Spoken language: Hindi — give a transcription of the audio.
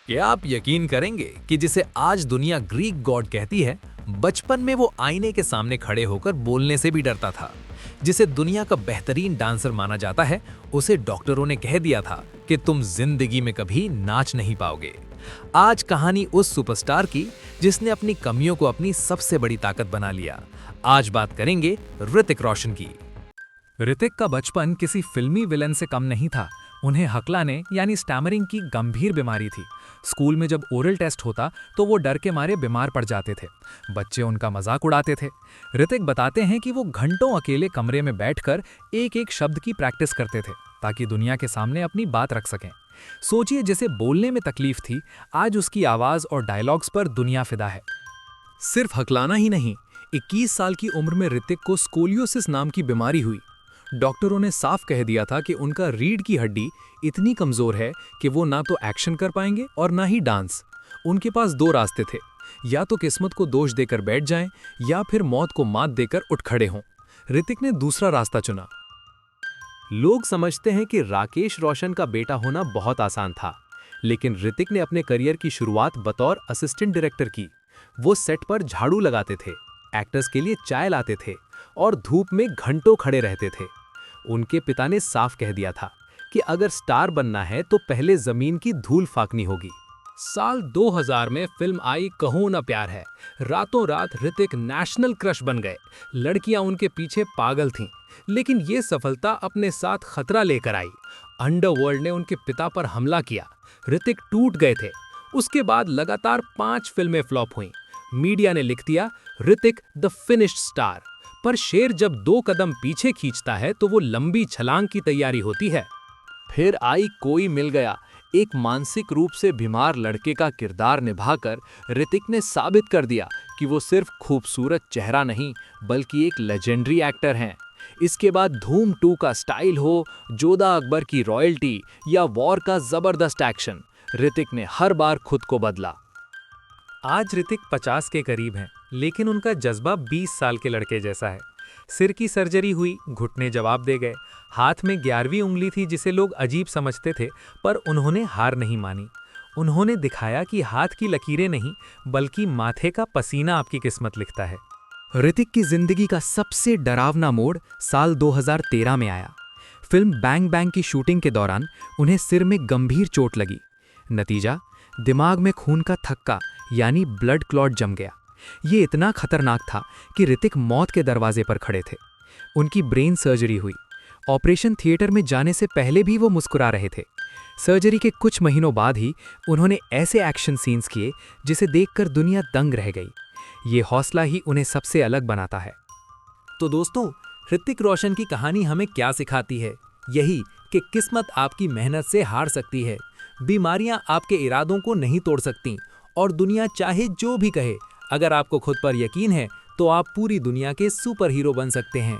क्या आप यकीन करेंगे कि जिसे आज दुनिया ग्रीक गॉड कहती है, बचपन में वो आईने के सामने खड़े होकर बोलने से भी डरता था। जिसे दुनिया का बेहतरीन डांसर माना जाता है, उसे डॉक्टरों ने कह दिया था कि तुम जिंदगी में कभी नाच नहीं पाओगे। आज कहानी उस सुपरस्टार की जिसने अपनी कमियों को अपनी सबसे बड़ी ताकत बना लिया। आज बात करेंगे ऋतिक रोशन की। ऋतिक का बचपन किसी फिल्मी विलन से कम नहीं था। उन्हें हकलाने यानी स्टैमरिंग की गंभीर बीमारी थी। स्कूल में जब ओरल टेस्ट होता तो वो डर के मारे बीमार पड़ जाते थे। बच्चे उनका मजाक उड़ाते थे। ऋतिक बताते हैं कि वो घंटों अकेले कमरे में बैठकर एक एक शब्द की प्रैक्टिस करते थे ताकि दुनिया के सामने अपनी बात रख सकें। सोचिए, जिसे बोलने में तकलीफ थी, आज उसकी आवाज और डायलॉग्स पर दुनिया फिदा है। सिर्फ हकलाना ही नहीं, 21 साल की उम्र में ऋतिक को स्कोलियोसिस नाम की बीमारी हुई। डॉक्टरों ने साफ कह दिया था कि उनका रीढ़ की हड्डी इतनी कमजोर है कि वो ना तो एक्शन कर पाएंगे और ना ही डांस। उनके पास दो रास्ते थे, या तो किस्मत को दोष देकर बैठ जाएं या फिर मौत को मात देकर उठ खड़े हों। ऋतिक ने दूसरा रास्ता चुना। लोग समझते हैं कि राकेश रोशन का बेटा होना बहुत आसान था, लेकिन ऋतिक ने अपने करियर की शुरुआत बतौर असिस्टेंट डायरेक्टर की। वो सेट पर झाड़ू लगाते थे, एक्टर्स के लिए चाय लाते थे और धूप में घंटों खड़े रहते थे। उनके पिता ने साफ कह दिया था कि अगर स्टार बनना है तो पहले जमीन की धूल फाकनी होगी। साल 2000 में फिल्म आई कहो ना प्यार है। रातों रात ऋतिक नेशनल क्रश बन गए। लड़कियां उनके पीछे पागल थीं, लेकिन ये सफलता अपने साथ खतरा लेकर आई। अंडरवर्ल्ड ने उनके पिता पर हमला किया। ऋतिक टूट गए थे। उसके बाद लगातार 5 फिल्में फ्लॉप हुईं। मीडिया ने लिख दिया, ऋतिक द फिनिश्ड स्टार। पर शेर जब 2 कदम पीछे खींचता है तो वो लंबी छलांग की तैयारी होती है। फिर आई कोई मिल गया। एक मानसिक रूप से बीमार लड़के का किरदार निभाकर ऋतिक ने साबित कर दिया कि वो सिर्फ खूबसूरत चेहरा नहीं बल्कि एक लेजेंडरी एक्टर हैं। इसके बाद धूम 2 का स्टाइल हो, जोधा अकबर की रॉयल्टी या वॉर का जबरदस्त एक्शन, ऋतिक ने हर बार खुद को बदला। आज ऋतिक 50 के करीब हैं, लेकिन उनका जज्बा 20 साल के लड़के जैसा है। सिर की सर्जरी हुई, घुटने जवाब दे गए। हाथ में 11वीं उंगली थी जिसे लोग अजीब समझते थे, पर उन्होंने हार नहीं मानी। उन्होंने दिखाया कि हाथ की लकीरें नहीं बल्कि माथे का पसीना आपकी किस्मत लिखता है। ऋतिक की जिंदगी का सबसे डरावना मोड़ साल 2013 में आया। फिल्म बैंग बैंग की शूटिंग के दौरान उन्हें सिर में गंभीर चोट लगी। नतीजा, दिमाग में खून का थक्का यानी ब्लड क्लॉट जम गया। ये इतना खतरनाक था कि ऋतिक मौत के दरवाजे पर खड़े थे। उनकी ब्रेन सर्जरी हुई। ऑपरेशन थिएटर में जाने से पहले भी वो मुस्कुरा रहे थे। सर्जरी के कुछ महीनों बाद ही उन्होंने ऐसे एक्शन सीन्स किए जिसे देखकर दुनिया दंग रह गई। ये हौसला ही उन्हें सबसे अलग बनाता है। तो दोस्तों, ऋतिक रोशन की कहानी हमें क्या सिखाती है? यही कि किस्मत आपकी मेहनत से हार सकती है, बीमारियां आपके इरादों को नहीं तोड़ सकती और दुनिया चाहे जो भी कहे, अगर आपको खुद पर यकीन है तो आप पूरी दुनिया के सुपर हीरो बन सकते हैं।